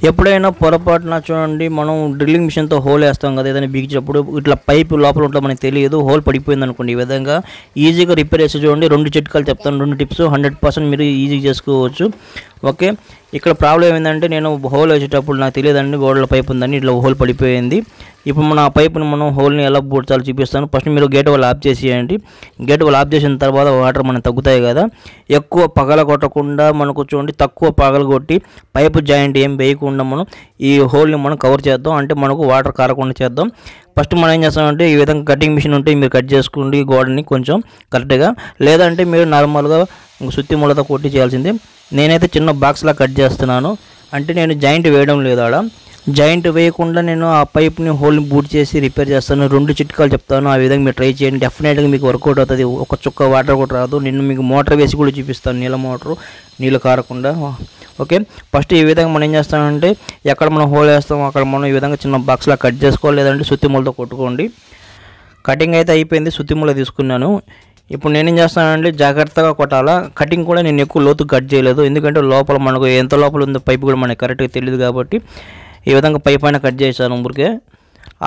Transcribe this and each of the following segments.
ఎప్పుడైనా పొరపాటున చూడండి మనం డ్రిల్లింగ్ మిషన్తో హోల్ వేస్తాం కదా, ఏదైనా బిగించినప్పుడు ఇట్లా పైపు లోపల ఉంటుందో మనకు తెలియదు, హోల్ పడిపోయింది అనుకోండి. ఈ విధంగా ఈజీగా రిపేర్ చేసి చూడండి. 2 చిట్కాలు చెప్తాను, 2 టిప్స్ 100% మీరు ఈజీగా చేసుకోవచ్చు. ఓకే, ఇక్కడ ప్రాబ్లం ఏంటంటే నేను హోల్ వేసేటప్పుడు నాకు తెలియదండి గోడల పైపు ఉందని, ఇట్లా హోల్ పడిపోయింది. ఇప్పుడు మన ఆ పైపుని మనం హోల్ని ఎలా పూడ్చాలో చూపిస్తాను. ఫస్ట్ మీరు గేట్ వాల్ ఆఫ్ చేసేయండి. గేట్ వాల్ ఆఫ్ చేసిన తర్వాత వాటర్ మనకు తగ్గుతాయి కదా. ఎక్కువ పగల కొట్టకుండా మనకు చూడండి, తక్కువ పగలు కొట్టి పైపు జాయింట్ ఏం వేయకుండా మనం ఈ హోల్ని మనం కవర్ చేద్దాం. అంటే మనకు వాటర్ కారకుండా చేద్దాం. ఫస్ట్ మనం ఏం చేస్తామంటే ఈ విధంగా కటింగ్ మిషన్ ఉంటే మీరు కట్ చేసుకోండి గోడని కొంచెం కరెక్ట్గా, లేదంటే మీరు నార్మల్గా సుత్తి మూలతో కొట్టి చేయాల్సిందే. నేనైతే చిన్న బాక్స్లా కట్ చేస్తున్నాను, అంటే నేను జాయింట్ వేయడం లేదు. ఆడ జాయింట్ వేయకుండా నేను ఆ పైప్ని హోల్ని బూట్ చేసి రిపేర్ చేస్తాను. 2 చిట్కాలు చెప్తాను, ఆ విధంగా మీరు ట్రై చేయండి. డెఫినెట్గా మీకు వర్కౌట్ అవుతుంది. ఒక చుక్క వాటర్ కూడా రాదు. నేను మీకు మోటార్ వేసి కూడా చూపిస్తాను, నీళ్ళ మోటారు, నీళ్ళు కారకుండా. ఓకే, ఫస్ట్ ఈ విధంగా మనం ఏం చేస్తామంటే ఎక్కడ మనం హోల్ వేస్తామో అక్కడ మనం ఈ విధంగా చిన్న బాక్స్లా కట్ చేసుకోవాలి, లేదంటే సుత్తి మూలతో కొట్టుకోండి. కటింగ్ అయితే అయిపోయింది, సుత్తి మూల తీసుకున్నాను. ఇప్పుడు నేనేం చేస్తానంటే జాగ్రత్తగా కొట్టాలా. కటింగ్ కూడా నేను ఎక్కువ లోతు కట్ చేయలేదు, ఎందుకంటే లోపల మనకు ఎంత లోపల ఉందో పైపు కూడా మనకు కరెక్ట్గా తెలియదు కాబట్టి ఈ విధంగా పైప్ అయినా కట్ చేశాను ఊరికే.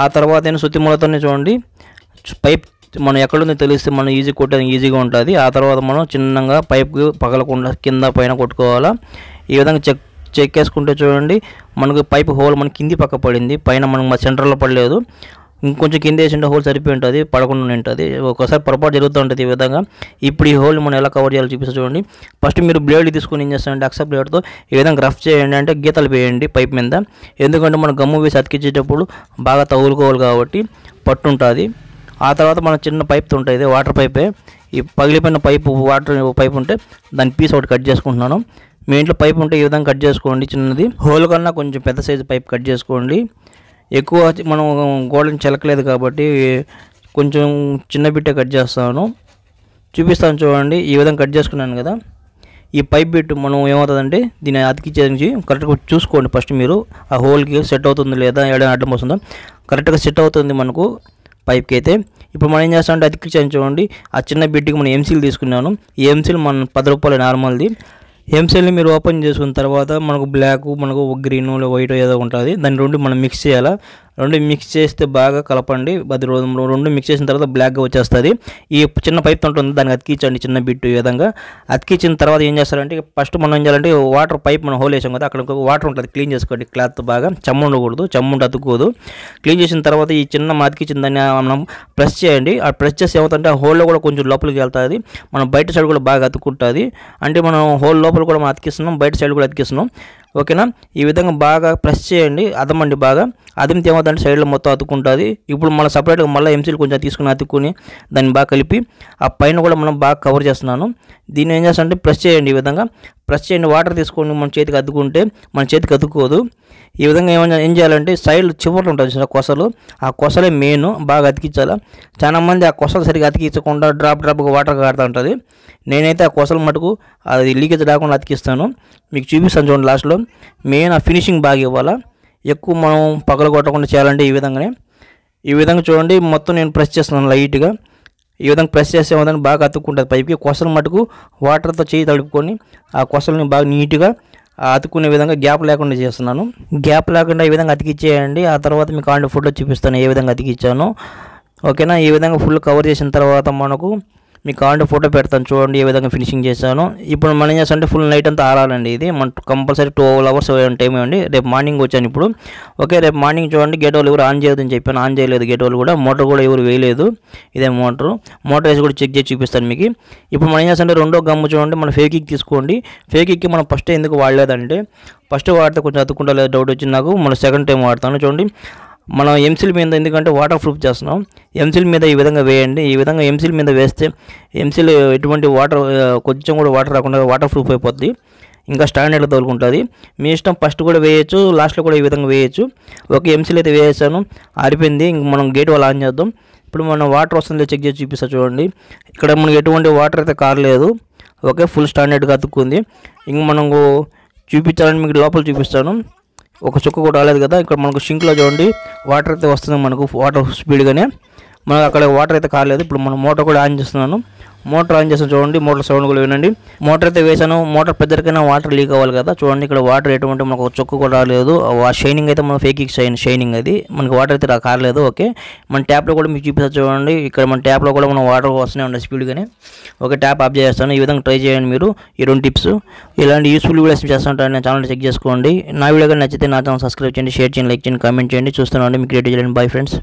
ఆ తర్వాత నేను సుత్తి మూలతోనే చూడండి పైప్ మనం ఎక్కడుందో తెలిస్తే మనం ఈజీ కొట్టేది ఈజీగా ఉంటుంది. ఆ తర్వాత మనం చిన్నగా పైప్కి పగలకుండా కింద పైన కొట్టుకోవాలా. ఈ విధంగా చెక్ వేసుకుంటే చూడండి మనకు పైప్ హోల్ మన కింది పక్క పడింది, పైన మనకు మా సెంటర్లో పడలేదు. ఇంకొంచెం కింద వేసింటే హోల్ సరిపోయి ఉంటుంది, పడకుండా ఉంటుంది. ఒకసారి పొరపాటు జరుగుతూ ఉంటుంది ఈ విధంగా. ఇప్పుడు ఈ హోల్ మనం ఎలా కవర్ చేయాలో చూపిస్తా చూడండి. ఫస్ట్ మీరు బ్లేడ్ తీసుకొని ఏం చేస్తారంటే అక్సా బ్లేడ్తో ఈ విధంగా రఫ్ చేయండి, అంటే గీతలు వేయండి పైప్ మీద. ఎందుకంటే మనం గమ్ము వేసి అతికించేటప్పుడు బాగా తగులుకోవాలి కాబట్టి పట్టు ఉంటుంది. ఆ తర్వాత మన చిన్న పైప్ ఉంటుంది, వాటర్ పైపే. ఈ పగిలిపోయిన పైపు వాటర్ పైప్ ఉంటే దాని పీస్ ఒకటి కట్ చేసుకుంటున్నాను. మీ ఇంట్లో పైప్ ఉంటే ఈ విధంగా కట్ చేసుకోండి, చిన్నది. హోల్ కన్నా కొంచెం పెద్ద సైజు పైప్ కట్ చేసుకోండి. ఎక్కువ మనం గోడని చెలకలేదు కాబట్టి కొంచెం చిన్న బిట్టే కట్ చేస్తాను, చూపిస్తాను చూడండి. ఈ విధంగా కట్ చేసుకున్నాను కదా. ఈ పైప్ బిట్ మనం ఏమవుతుందంటే దీన్ని అతికించేసి కరెక్ట్గా చూసుకోండి. ఫస్ట్ మీరు ఆ హోల్కి సెట్ అవుతుంది లేదా ఏదైనా అడ్డం వస్తుందో, కరెక్ట్గా సెట్ అవుతుంది మనకు పైప్కి అయితే. ఇప్పుడు మనం ఏం చేస్తామంటే అతికించాను చూడండి. ఆ చిన్న బిట్కి మనం ఎంసీల్ తీసుకున్నాను. ఈ ఎంసీల్ మన 10 రూపాయలు నార్మల్ది. ఎంసీల్ని మీరు ఓపెన్ చేసుకున్న తర్వాత మనకు బ్లాక్, మనకు గ్రీన్, వైట్ ఏదో ఉంటుంది. దాన్ని 2 మనం మిక్స్ చేయాలా. 2 మిక్స్ చేస్తే బాగా కలపండి. అది 2 మిక్స్ చేసిన తర్వాత బ్లాక్గా వచ్చేస్తుంది. ఈ చిన్న పైప్ ఉంటుంది దానికి అతికించండి చిన్న బిట్. ఈ విధంగా అతికించిన తర్వాత ఏం చేస్తారంటే ఫస్ట్ మనం ఏం చేయాలంటే వాటర్ పైప్ మనం హోల్ వేసాం కదా, అక్కడ వాటర్ ఉంటుంది, క్లీన్ చేసుకోండి క్లాత్ బాగా. చెమ్మ ఉండకూడదు, చెమ్మ ఉంటే అతుక్కోదు. క్లీన్ చేసిన తర్వాత ఈ చిన్న అతికించిన దాన్ని మనం ప్రెస్ చేయండి. ఆ ప్రెస్ చేసి ఏమవుతుంటే ఆ హోల్లో కూడా కొంచెం లోపలికి వెళ్తుంది, మనం బయట సైడ్ కూడా బాగా అతుక్కుంటుంది. అంటే మనం హోల్ లోపల కూడా మనం అతికిస్తున్నాం, బయట సైడ్ కూడా అతికిస్తున్నాం. ఓకేనా, ఈ విధంగా బాగా ప్రెస్ చేయండి, అదమండి బాగా. అదిమితే ఏమవుతుందంటే సైడ్లో మొత్తం అతుక్కుంటుంది. ఇప్పుడు మళ్ళీ సపరేట్గా మళ్ళీ ఎంసీలు కొంచెం తీసుకుని అతుక్కుని దాన్ని బాగా కలిపి ఆ పైన కూడా మనం బాగా కవర్ చేస్తున్నాను. దీన్ని ఏం చేస్తామంటే ప్రెస్ చేయండి, ఈ విధంగా ప్రెస్ చేయండి. వాటర్ తీసుకొని మన చేతికి అద్దుకుంటే మన చేతికి అతుక్కోదు. ఈ విధంగా ఏం చేయాలంటే సైడ్ చివరి ఉంటుంది కొసలు, ఆ కొసలే మెయిన్, బాగా అతికించాలి. చాలామంది ఆ కొసలు సరిగ్గా అతికించకుండా డ్రాప్గా వాటర్ కారుతూ ఉంటుంది. నేనైతే ఆ కొసలు మటుకు అది లీకేజ్ రాకుండా అతికిస్తాను, మీకు చూపిస్తాను చూడండి లాస్ట్లో. మెయిన్ ఆ ఫినిషింగ్ బాగా ఇవ్వాలా. ఎక్కువ మనం పగల కొట్టకుండా చేయాలంటే ఈ విధంగా చూడండి. మొత్తం నేను ప్రెస్ చేస్తున్నాను లైట్గా. ఈ విధంగా ప్రెస్ చేసే విధంగా బాగా అతుక్కుంటుంది పైకి. కొసలు మటుకు వాటర్తో చేయి తడుపుకొని ఆ కొసలని బాగా నీట్గా అతుక్కునే విధంగా గ్యాప్ లేకుండా చేస్తున్నాను. గ్యాప్ లేకుండా ఈ విధంగా అతికిచ్చేయండి. ఆ తర్వాత మీకు ఆల్రెడీ ఫోటో చూపిస్తాను ఏ విధంగా అతికిచ్చాను. ఓకేనా, ఈ విధంగా ఫుల్ కవర్ చేసిన తర్వాత మనకు మీకు ఆల్రెడీ ఫోటో పెడతాను చూడండి ఏ విధంగా ఫినిషింగ్ చేశాను. ఇప్పుడు మనం ఏం చేస్తామంటే ఫుల్ నైట్ అంతా ఆరాలండి. ఇది మన కంపల్సరీ 12 అవర్స్ టైం ఇవ్వండి. రేపు మార్నింగ్ వచ్చాను ఇప్పుడు. ఓకే, రేపు మార్నింగ్ చూడండి గేట్ వాళ్ళు ఎవరు ఆన్ చేయొద్దని చెప్పాను, ఆన్ చేయలేదు గేట్ వాళ్ళు కూడా. మోటార్ కూడా ఎవరు వేయలేదు. ఇదే మోటార్ వేసి కూడా చెక్ చేసి చూపిస్తాను మీకు. ఇప్పుడు మనం ఏం చేస్తామంటే రెండో గమ్ము చూడండి, మన ఫేకిక్ తీసుకోండి. ఫేకిక్కి మనం ఫస్ట్ ఎందుకు వాడలేదంటే ఫస్ట్ వాడితే కొంచెం అతుక్కుంటా లేదా డౌట్ వచ్చింది నాకు, మన సెకండ్ టైం వాడతాను చూడండి. మనం ఎంసీల్ మీద ఎందుకంటే వాటర్ ప్రూఫ్ చేస్తున్నాం, ఎంసీల్ మీద ఈ విధంగా వేయండి. ఈ విధంగా ఎంసీల్ మీద వేస్తే ఎంసీల్ ఎటువంటి వాటర్ కొంచెం కూడా వాటర్ రాకుండా వాటర్ ప్రూఫ్ అయిపోద్ది, ఇంకా స్టాండర్డ్గా తోలుకుంటుంది. మీ ఇష్టం, ఫస్ట్ కూడా వేయచ్చు, లాస్ట్లో కూడా ఈ విధంగా వేయచ్చు. ఓకే, ఎంసీల్ అయితే వేసాను, ఆరిపోయింది. ఇంక మనం గేట్ వాళ్ళు ఆన్ చేద్దాం. ఇప్పుడు మనం వాటర్ వస్తుందో చెక్ చేసి చూపిస్తా చూడండి. ఇక్కడ మనకి ఎటువంటి వాటర్ అయితే కారలేదు. ఓకే, ఫుల్ స్టాండర్డ్గా అతుక్కుంది. ఇంక మనకు చూపించాలని మీకు లోపల చూపిస్తాను. ఒక చుక్క కూడా రాలేదు కదా. ఇక్కడ మనకు సింక్లో చూడండి వాటర్ అయితే వస్తుంది, మనకు వాటర్ స్పీడ్గానే మనకు అక్కడ వాటర్ అయితే కాలేదు. ఇప్పుడు మనం మోటార్ కూడా ఆన్ చేస్తున్నాను. మోటార్ ఆన్ చేస్తాను చూడండి. మోటార్ సౌండ్ కూడా వినండి. మోటార్ అయితే వేసాను. మోటార్ పెద్దరికైనా వాటర్ లీక్ అవ్వాలి కదా. చూడండి ఇక్కడ వాటర్ ఎటువంటి మనకు చొక్కు కూడా రాలేదు. ఆ షైనింగ్ అయితే మన ఫేక్ షైనింగ్ అది మనకి వాటర్ అయితే కాలేదు. ఓకే, మన ట్యాప్లో కూడా మీకు చూపిస్తా చూడండి. ఇక్కడ మన ట్యాప్లో కూడా మనం వాటర్ వస్తూనే ఉండే స్పీడ్గానే. ఓకే, ట్యాప్ ఆఫ్ చేస్తాను. ఈ విధంగా ట్రై చేయండి మీరు ఈ 2 టిప్స్. ఇలాంటి యూస్ఫుల్ వీడియోస్ చేస్తుంటాను. నా ఛానల్ చెక్ చేసుకోండి. నా వీడియో కానీ నచ్చితే నా ఛానల్ సబ్స్క్రైబ్ చేయండి, షేర్ చేయండి, లైక్ చేయండి, కామెంట్ చేయండి. చూస్తున్నాండి మీకు క్రియేట్ చేయండి. Bye friends.